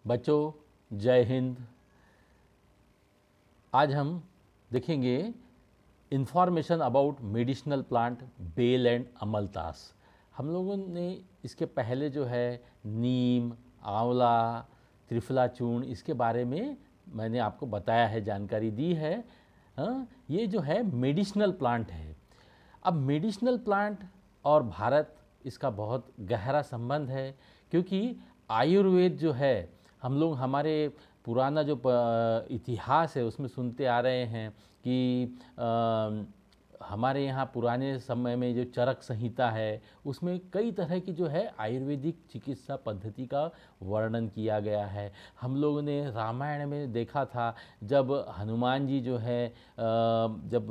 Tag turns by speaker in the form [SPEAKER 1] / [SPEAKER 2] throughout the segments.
[SPEAKER 1] बच्चों, जय हिंद। आज हम देखेंगे information about medicinal plant bael and amaltas. हम लोगों ने इसके पहले जो है नीम, आंवला, त्रिफला चूर्ण इसके बारे में मैंने आपको बताया है, जानकारी दी है। ये जो है मेडिसिनल प्लांट है। अब मेडिसिनल प्लांट और भारत, इसका बहुत गहरा संबंध है, क्योंकि आयुर्वेद जो है, हम लोग हमारे पुराना जो इतिहास है उसमें सुनते आ रहे हैं कि हमारे यहाँ पुराने समय में जो चरक संहिता है उसमें कई तरह की जो है आयुर्वेदिक चिकित्सा पद्धति का वर्णन किया गया है। हम लोगों ने रामायण में देखा था, जब हनुमान जी जो है जब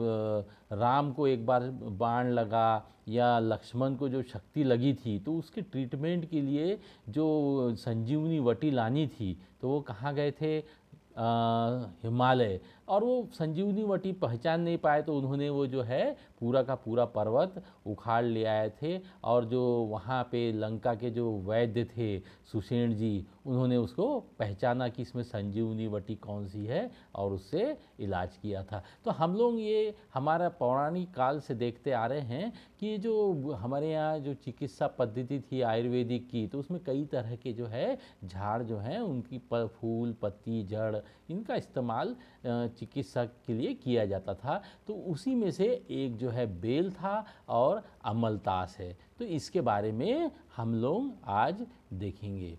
[SPEAKER 1] राम को एक बार बाण लगा या लक्ष्मण को जो शक्ति लगी थी, तो उसके ट्रीटमेंट के लिए जो संजीवनी वटी लानी थी, तो वो कहाँ गए थे? हिमालय। और वो संजीवनी वटी पहचान नहीं पाए, तो उन्होंने वो जो है पूरा का पूरा पर्वत उखाड़ ले आए थे। और जो वहाँ पे लंका के जो वैद्य थे सुषेण जी, उन्होंने उसको पहचाना कि इसमें संजीवनी वटी कौन सी है और उससे इलाज किया था। तो हम लोग ये हमारा पौराणिक काल से देखते आ रहे हैं कि जो हमारे यहाँ जो चिकित्सा पद्धति थी आयुर्वेदिक की, तो उसमें कई तरह के जो है झाड़ जो हैं उनकी फूल, पत्ती, जड़, इनका इस्तेमाल चिकित्सा के लिए किया जाता था। तो उसी में से एक जो है बेल था और अमलतास है। तो इसके बारे में हम लोग आज देखेंगे।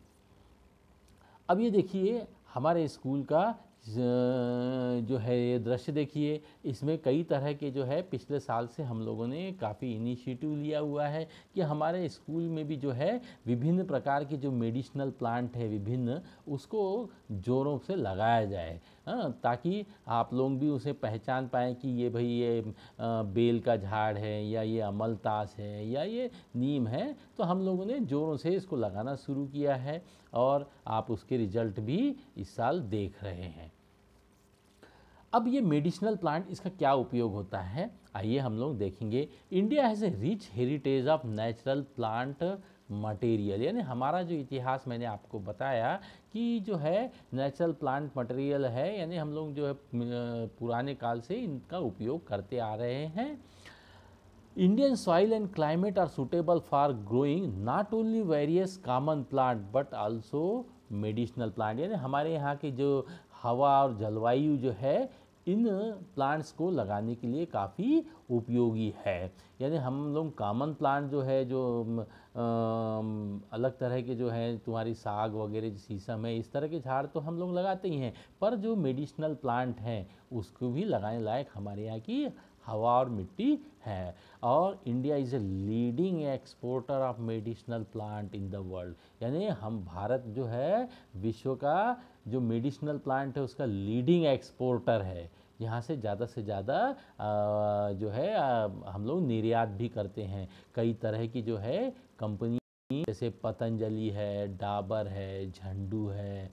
[SPEAKER 1] अब ये देखिए हमारे स्कूल का जो है ये दृश्य देखिए, इसमें कई तरह के जो है पिछले साल से हम लोगों ने काफ़ी इनिशिएटिव लिया हुआ है कि हमारे स्कूल में भी जो है विभिन्न प्रकार के जो मेडिसिनल प्लांट है विभिन्न, उसको जोरों से लगाया जाए, ताकि आप लोग भी उसे पहचान पाएँ कि ये भाई ये बेल का झाड़ है या ये अमलतास है या ये नीम है। तो हम लोगों ने जोरों से इसको लगाना शुरू किया है और आप उसके रिजल्ट भी इस साल देख रहे हैं। अब ये मेडिसिनल प्लांट, इसका क्या उपयोग होता है, आइए हम लोग देखेंगे। India has a rich heritage of natural plant material, यानी हमारा जो इतिहास मैंने आपको बताया कि जो है नेचुरल प्लांट मटेरियल है, यानी हम लोग जो है पुराने काल से इनका उपयोग करते आ रहे हैं। Indian soil and climate are suitable for growing not only various common plant but also medicinal plant, यानी हमारे यहाँ की जो हवा और जलवायु जो है इन प्लांट्स को लगाने के लिए काफ़ी उपयोगी है। यानी हम लोग कॉमन प्लांट जो है जो अलग तरह के जो हैं तुम्हारी साग वगैरह, शीशम है, इस तरह के झाड़ तो हम लोग लगाते ही हैं, पर जो मेडिसिनल प्लांट हैं उसको भी लगाने लायक हमारे यहाँ की हवा और मिट्टी है। और India is a leading exporter of medicinal plant in the world, यानी हम भारत जो है विश्व का जो मेडिसिनल प्लांट है उसका लीडिंग एक्सपोर्टर है। यहाँ से ज़्यादा जो है हम लोग निर्यात भी करते हैं। कई तरह की जो है कंपनी जैसे पतंजलि है, डाबर है, झंडू है,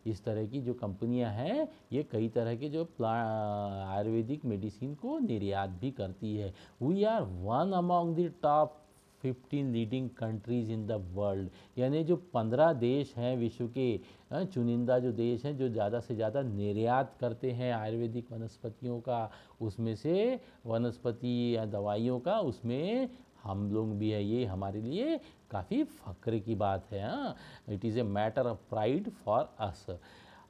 [SPEAKER 1] इस तरह की जो कंपनियां हैं ये कई तरह के जो आयुर्वेदिक मेडिसिन को निर्यात भी करती है। We are one among the top 15 leading countries in the world, यानी जो 15 देश हैं विश्व के चुनिंदा जो देश हैं जो ज़्यादा से ज़्यादा निर्यात करते हैं आयुर्वेदिक वनस्पतियों का, उसमें से वनस्पति या दवाइयों का, उसमें हम लोग भी है। ये हमारे लिए काफ़ी फ़ख्र की बात है। It is a matter of pride for us.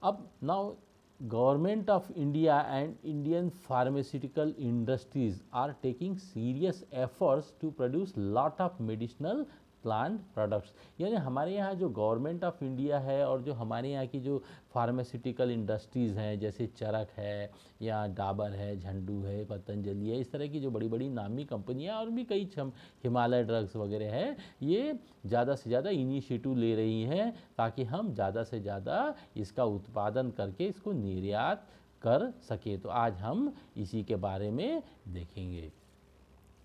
[SPEAKER 1] अब now government of India and Indian pharmaceutical industries are taking serious efforts to produce lot of medicinal plant products, यानी हमारे यहाँ जो गवर्नमेंट ऑफ इंडिया है और जो हमारे यहाँ की जो फार्मास्यूटिकल इंडस्ट्रीज़ हैं जैसे चरक है या डाबर है, झंडू है, पतंजलि है, इस तरह की जो बड़ी बड़ी नामी कंपनियाँ और भी कई हिमालय ड्रग्स वगैरह है, ये ज़्यादा से ज़्यादा इनिशिएटिव ले रही हैं ताकि हम ज़्यादा से ज़्यादा इसका उत्पादन करके इसको निर्यात कर सके। तो आज हम इसी के बारे में देखेंगे।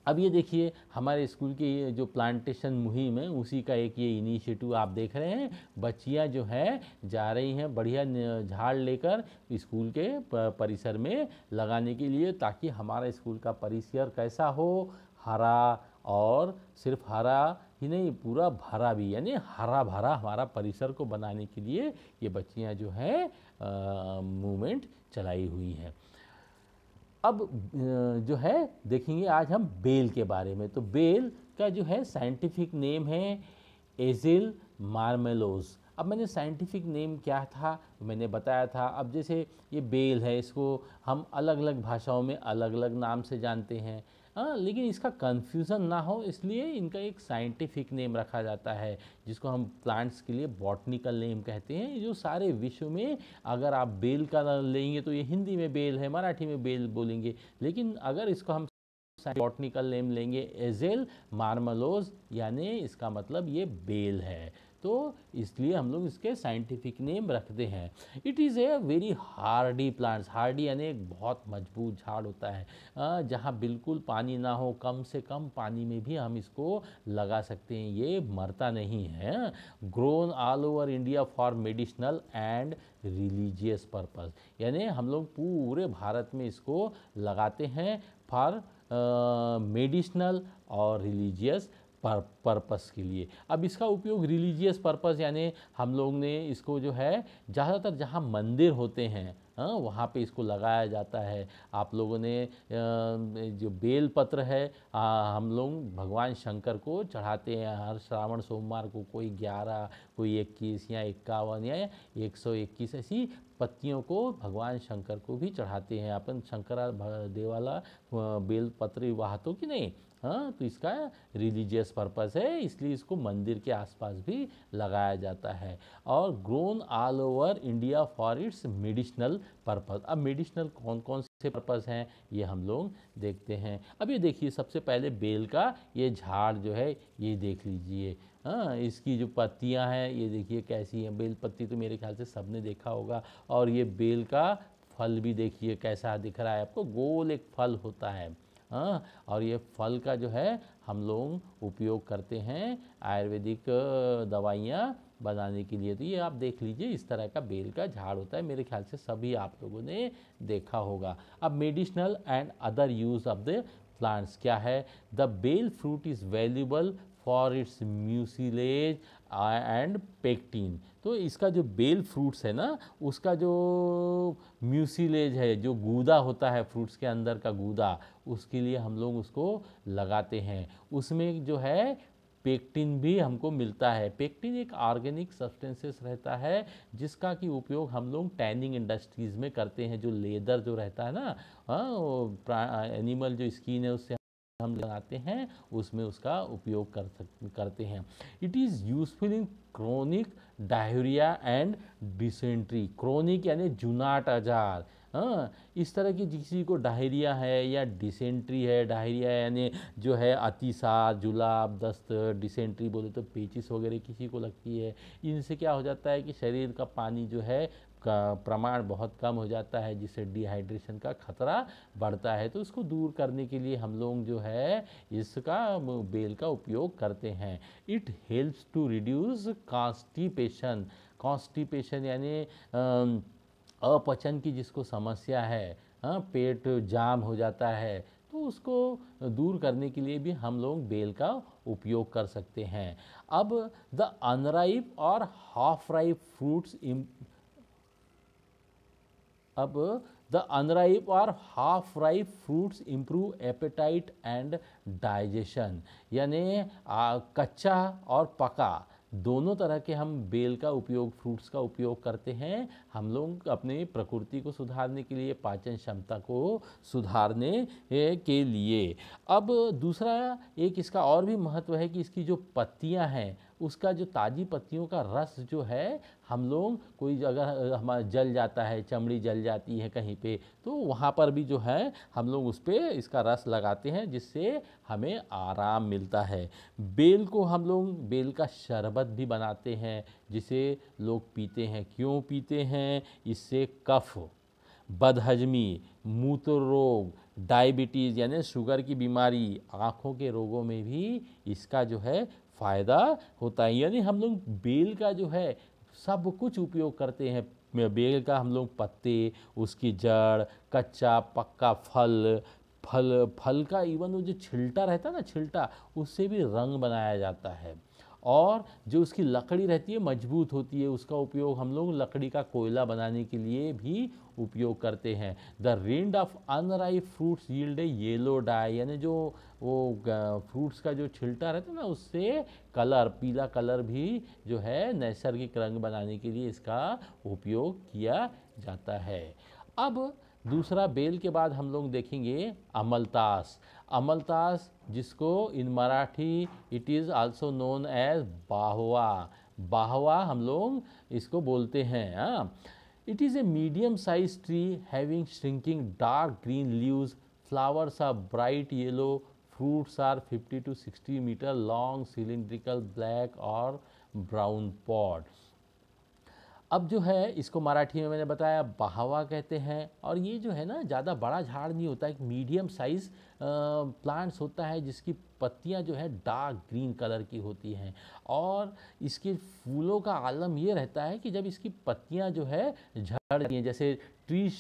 [SPEAKER 1] अब ये देखिए हमारे स्कूल की जो प्लांटेशन मुहिम है उसी का एक ये इनिशिएटिव आप देख रहे हैं। बच्चियां जो है जा रही हैं बढ़िया झाड़ लेकर स्कूल के परिसर में लगाने के लिए, ताकि हमारा स्कूल का परिसर कैसा हो, हरा, और सिर्फ हरा ही नहीं पूरा भरा भी, यानी हरा भरा हमारा परिसर को बनाने के लिए ये बच्चियाँ जो हैं मूवमेंट चलाई हुई हैं। अब जो है देखेंगे आज हम बेल के बारे में। तो बेल का जो है साइंटिफिक नेम है एजिल मार्मेलोस। अब मैंने साइंटिफिक नेम क्या था मैंने बताया था। अब जैसे ये बेल है, इसको हम अलग अलग भाषाओं में अलग अलग नाम से जानते हैं, लेकिन इसका कंफ्यूजन ना हो इसलिए इनका एक साइंटिफिक नेम रखा जाता है, जिसको हम प्लांट्स के लिए बॉटनिकल नेम कहते हैं। जो सारे विश्व में अगर आप बेल का लेंगे तो ये हिंदी में बेल है, मराठी में बेल बोलेंगे, लेकिन अगर इसको हम बॉटनिकल नेम लेंगे एजेल मार्मलोज, यानी इसका मतलब ये बेल है, तो इसलिए हम लोग इसके साइंटिफिक नेम रखते हैं। It is a very Hardy plants. Hardy यानी एक बहुत मजबूत झाड़ होता है, जहाँ बिल्कुल पानी ना हो, कम से कम पानी में भी हम इसको लगा सकते हैं, ये मरता नहीं है। Grown all over India for medicinal and religious purpose, यानी हम लोग पूरे भारत में इसको लगाते हैं फॉर मेडिसिनल और रिलीजियस पर्पस के लिए। अब इसका उपयोग रिलीजियस पर्पस यानी हम लोग ने इसको जो है ज़्यादातर जहाँ मंदिर होते हैं वहाँ पे इसको लगाया जाता है। आप लोगों ने जो बेल पत्र है हम लोग भगवान शंकर को चढ़ाते हैं हर श्रावण सोमवार को, कोई 11, कोई 21 या 51 या 121 ऐसी पत्तियों को भगवान शंकर को भी चढ़ाते हैं। अपन शंकरा देवाला बेल पत्र वाहतों की नहीं, तो इसका रिलीजियस पर्पस है, इसलिए इसको मंदिर के आसपास भी लगाया जाता है। और grown all over India for its medicinal purpose. अब मेडिसिनल कौन कौन से पर्पस हैं ये हम लोग देखते हैं। अब ये देखिए सबसे पहले बेल का ये झाड़ जो है ये देख लीजिए, इसकी जो पत्तियां हैं ये देखिए कैसी हैं। बेल पत्ती तो मेरे ख्याल से सबने देखा होगा। और ये बेल का फल भी देखिए कैसा दिख रहा है आपको, गोल एक फल होता है। और ये फल का जो है हम लोग उपयोग करते हैं आयुर्वेदिक दवाइयाँ बनाने के लिए। तो ये आप देख लीजिए इस तरह का बेल का झाड़ होता है, मेरे ख्याल से सभी आप लोगों ने देखा होगा। अब medicinal and other use of the plants क्या है। The bel fruit is valuable for its mucilage and pectin. तो इसका जो बेल फ्रूट्स है ना, उसका जो म्यूसिलेज है, जो गूदा होता है फ्रूट्स के अंदर का गूदा, उसके लिए हम लोग उसको लगाते हैं। उसमें जो है पेक्टिन भी हमको मिलता है। पेक्टिन एक ऑर्गेनिक सब्सटेंसेस रहता है जिसका कि उपयोग हम लोग टैनिंग इंडस्ट्रीज़ में करते हैं। जो लेदर जो रहता है ना, एनिमल जो स्किन है उससे हम लगाते हैं, उसमें उसका उपयोग करते हैं। It is useful in chronic diarrhoea and dysentery. Chronic यानी जुनाट आजार, इस तरह की किसी को डायरिया है या डिसेंट्री है, डायरिया यानी जो है अतिसार, जुलाब, दस्त, डिसेंट्री बोले तो पेचिस वगैरह किसी को लगती है। इनसे क्या हो जाता है कि शरीर का पानी जो है का प्रमाण बहुत कम हो जाता है, जिससे डिहाइड्रेशन का खतरा बढ़ता है। तो उसको दूर करने के लिए हम लोग जो है इसका बेल का उपयोग करते हैं। It helps to reduce constipation. Constipation यानी अपचन की जिसको समस्या है, पेट जाम हो जाता है, तो उसको दूर करने के लिए भी हम लोग बेल का उपयोग कर सकते हैं। अब द अनराइप और हाफ राइप फ्रूट्स और half ripe fruits improve appetite and digestion. यानी कच्चा और पका दोनों तरह के हम बेल का उपयोग, फ्रूट्स का उपयोग करते हैं हम लोग अपने प्रकृति को सुधारने के लिए, पाचन क्षमता को सुधारने के लिए। अब दूसरा एक इसका और भी महत्व है कि इसकी जो पत्तियां हैं उसका जो ताज़ी पत्तियों का रस जो है हम लोग कोई अगर हमारा जल जाता है, चमड़ी जल जाती है कहीं पे, तो वहाँ पर भी जो है हम लोग उस पर इसका रस लगाते हैं जिससे हमें आराम मिलता है। बेल को हम लोग बेल का शरबत भी बनाते हैं जिसे लोग पीते हैं। क्यों पीते हैं? इससे कफ, बदहजमी, मूत्र रोग, डायबिटीज़ यानी शुगर की बीमारी, आँखों के रोगों में भी इसका जो है फ़ायदा होता है। यानी हम लोग बेल का जो है सब कुछ उपयोग करते हैं। बेल का हम लोग पत्ते, उसकी जड़, कच्चा पक्का फल, फल का इवन वो जो छिलटा रहता है ना, छिलटा, उससे भी रंग बनाया जाता है। और जो उसकी लकड़ी रहती है मजबूत होती है, उसका उपयोग हम लोग लकड़ी का कोयला बनाने के लिए भी उपयोग करते हैं। The rind of unripe fruits yield A yellow die, यानी जो वो फ्रूट्स का जो छिलटा रहता है ना, उससे कलर, पीला कलर भी जो है नैसर्गिक रंग बनाने के लिए इसका उपयोग किया जाता है। अब दूसरा बेल के बाद हम लोग देखेंगे अमलतास। अमलतास, जिसको in Marathi it is also known as bahava, बाहवा हम लोग इसको बोलते हैं। हाँ, it is a medium size tree having shrinking dark green leaves, flowers are bright yellow, fruits are 50 to 60 meter long, cylindrical, black और brown pod। अब जो है इसको मराठी में मैंने बताया बाहवा कहते हैं। और ये जो है ना ज़्यादा बड़ा झाड़ नहीं होता, एक मीडियम साइज़ प्लांट्स होता है जिसकी पत्तियां जो है डार्क ग्रीन कलर की होती हैं। और इसके फूलों का आलम ये रहता है कि जब इसकी पत्तियां जो है झड़ जाती हैं, जैसे tree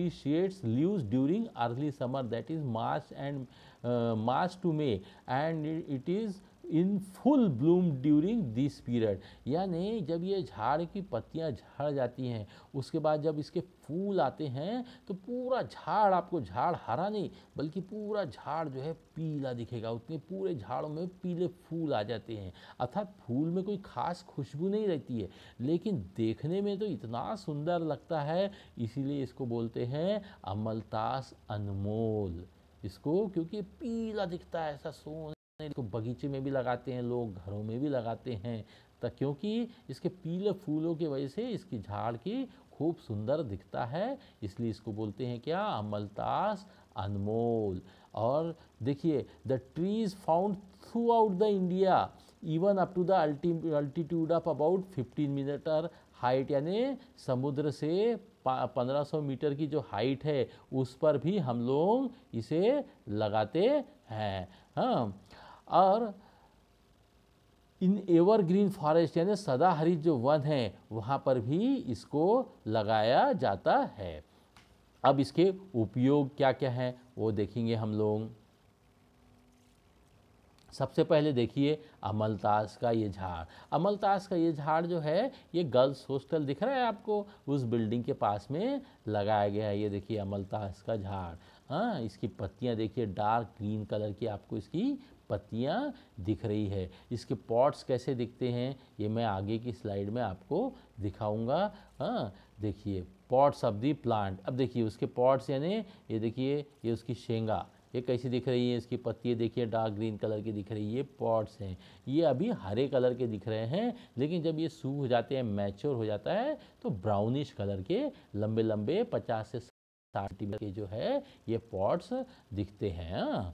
[SPEAKER 1] shades leaves during early summer, that is March two may, and it is in full Bloom during this period. यानी जब ये झाड़ की पत्तियां झड़ जाती हैं, उसके बाद जब इसके फूल आते हैं तो पूरा झाड़, आपको झाड़ हरा नहीं बल्कि पूरा झाड़ जो है पीला दिखेगा। उतने पूरे झाड़ों में पीले फूल आ जाते हैं। अर्थात फूल में कोई खास खुशबू नहीं रहती है, लेकिन देखने में तो इतना सुंदर लगता है, इसीलिए इसको बोलते हैं अमलतास अनमोल। इसको क्योंकि पीला दिखता है, ऐसा सोने, इसको बगीचे में भी लगाते हैं लोग, घरों में भी लगाते हैं, तो क्योंकि इसके पीले फूलों की वजह से इसकी झाड़ की खूब सुंदर दिखता है, इसलिए इसको बोलते हैं क्या, अमलतास अनमोल। और देखिए, the trees found throughout the India even up to the altitude of about 15 metre height, यानी समुद्र से 1500 मीटर की जो हाइट है उस पर भी हम लोग इसे लगाते हैं। हाँ, और इन एवरग्रीन फॉरेस्ट यानी सदाहरित जो वन है वहाँ पर भी इसको लगाया जाता है। अब इसके उपयोग क्या क्या हैं वो देखेंगे हम लोग। सबसे पहले देखिए अमलतास का ये झाड़। अमलतास का ये झाड़ जो है ये गर्ल्स हॉस्टल दिख रहा है आपको, उस बिल्डिंग के पास में लगाया गया है। ये देखिए अमलतास का झाड़। हाँ, इसकी पत्तियाँ देखिए डार्क ग्रीन कलर की आपको इसकी पत्तियाँ दिख रही है। इसके पॉट्स कैसे दिखते हैं ये मैं आगे की स्लाइड में आपको दिखाऊंगा। हाँ, देखिए पॉट्स ऑफ दी प्लांट। अब देखिए उसके पॉट्स यानी ये देखिए ये उसकी शेंगा, ये कैसी दिख रही है, इसकी पत्ती देखिए डार्क ग्रीन कलर की दिख रही है, ये पॉट्स हैं। ये अभी हरे कलर के दिख रहे हैं, लेकिन जब ये सूख जाते हैं, मैच्योर हो जाता है, तो ब्राउनिश कलर के लंबे लंबे 50 से 60 सेंटीमीटर के जो है ये पॉट्स दिखते हैं।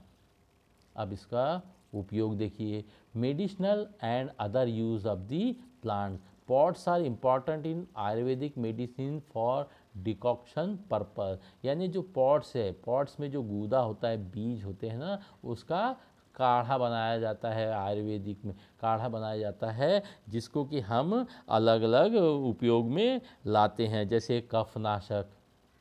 [SPEAKER 1] अब इसका उपयोग देखिए, medicinal and other use of the plant. Pots are important in ayurvedic medicine for decoction purpose, यानी जो पॉट्स है, पॉट्स में जो गूदा होता है, बीज होते हैं ना, उसका काढ़ा बनाया जाता है। आयुर्वेदिक में काढ़ा बनाया जाता है जिसको कि हम अलग अलग उपयोग में लाते हैं, जैसे कफनाशक,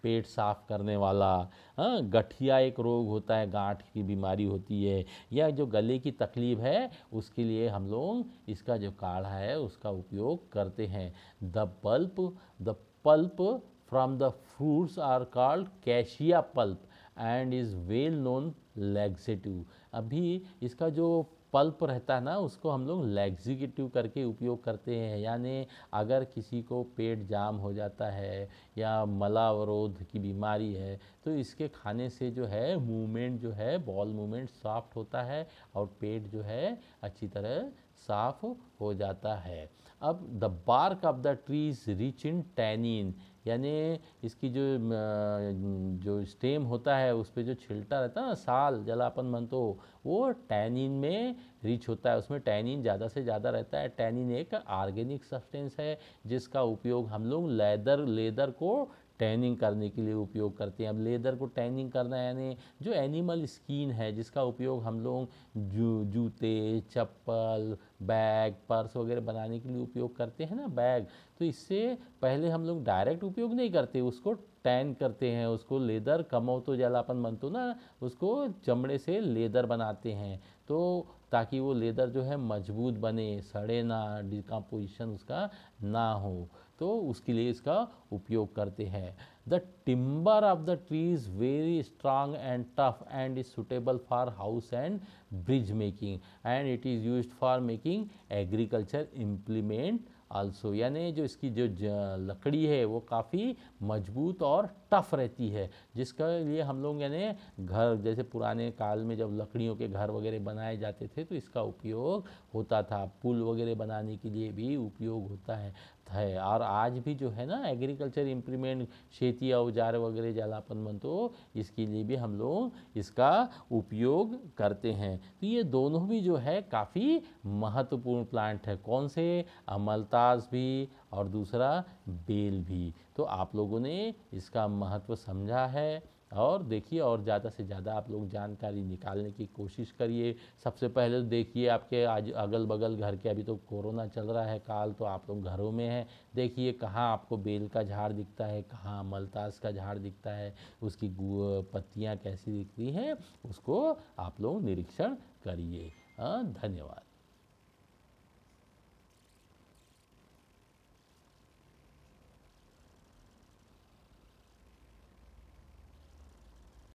[SPEAKER 1] पेट साफ करने वाला। हाँ, गठिया एक रोग होता है, गांठ की बीमारी होती है, या जो गले की तकलीफ है उसके लिए हम लोग इसका जो काढ़ा है उसका उपयोग करते हैं। The pulp from the fruits are called cassia pulp and is well known laxative. अभी इसका जो पल्प रहता है ना उसको हम लोग लैक्सेटिव करके उपयोग करते हैं, यानी अगर किसी को पेट जाम हो जाता है या मलावरोध की बीमारी है तो इसके खाने से जो है मूवमेंट जो है, बॉल मूवमेंट सॉफ्ट होता है और पेट जो है अच्छी तरह साफ हो जाता है। अब the bark of the tree is rich in tannin, यानी इसकी जो स्टेम होता है उस पर जो छिलटा रहता है ना, साल जलापन मन, तो वो टैनिन में रिच होता है, उसमें टैनिन ज़्यादा से ज़्यादा रहता है। टैनिन एक ऑर्गेनिक सब्सटेंस है जिसका उपयोग हम लोग लेदर को टैनिंग करने के लिए उपयोग करते हैं। अब लेदर को टैनिंग करना यानी जो एनिमल स्किन है जिसका उपयोग हम लोग जूते, चप्पल, बैग, पर्स वगैरह बनाने के लिए उपयोग करते हैं ना, बैग, तो इससे पहले हम लोग डायरेक्ट उपयोग नहीं करते, उसको टैन करते हैं, उसको लेदर कमौतो जलापन बनतो ना, उसको चमड़े से लेदर बनाते हैं, तो ताकि वो लेदर जो है मजबूत बने, सड़े ना, डिकम्पोजिशन उसका ना हो, तो उसके लिए इसका उपयोग करते हैं। The timber of the tree is very strong and tough and is suitable for house and bridge making and it is used for making agriculture implement also, यानी जो इसकी जो लकड़ी है वो काफ़ी मजबूत और टफ रहती है, जिसके लिए हम लोग यानी घर, जैसे पुराने काल में जब लकड़ियों के घर वगैरह बनाए जाते थे तो इसका उपयोग होता था, पुल वगैरह बनाने के लिए भी उपयोग होता है। और आज भी जो है ना एग्रीकल्चर इम्प्लीमेंट, खेती औजार वगैरह जलापन मन, तो इसके लिए भी हम लोग इसका उपयोग करते हैं। तो ये दोनों भी जो है काफ़ी महत्वपूर्ण प्लांट है। कौन से? अमलतास भी और दूसरा बेल भी। तो आप लोगों ने इसका महत्व समझा है, और देखिए और ज़्यादा से ज़्यादा आप लोग जानकारी निकालने की कोशिश करिए। सबसे पहले तो देखिए आपके आज अगल बगल घर के, अभी तो कोरोना चल रहा है काल, तो आप लोग घरों में हैं, देखिए कहाँ आपको बेल का झाड़ दिखता है, कहाँ मलतास का झाड़ दिखता है, उसकी पत्तियाँ कैसी दिखती हैं, उसको आप लोग निरीक्षण करिए। धन्यवाद।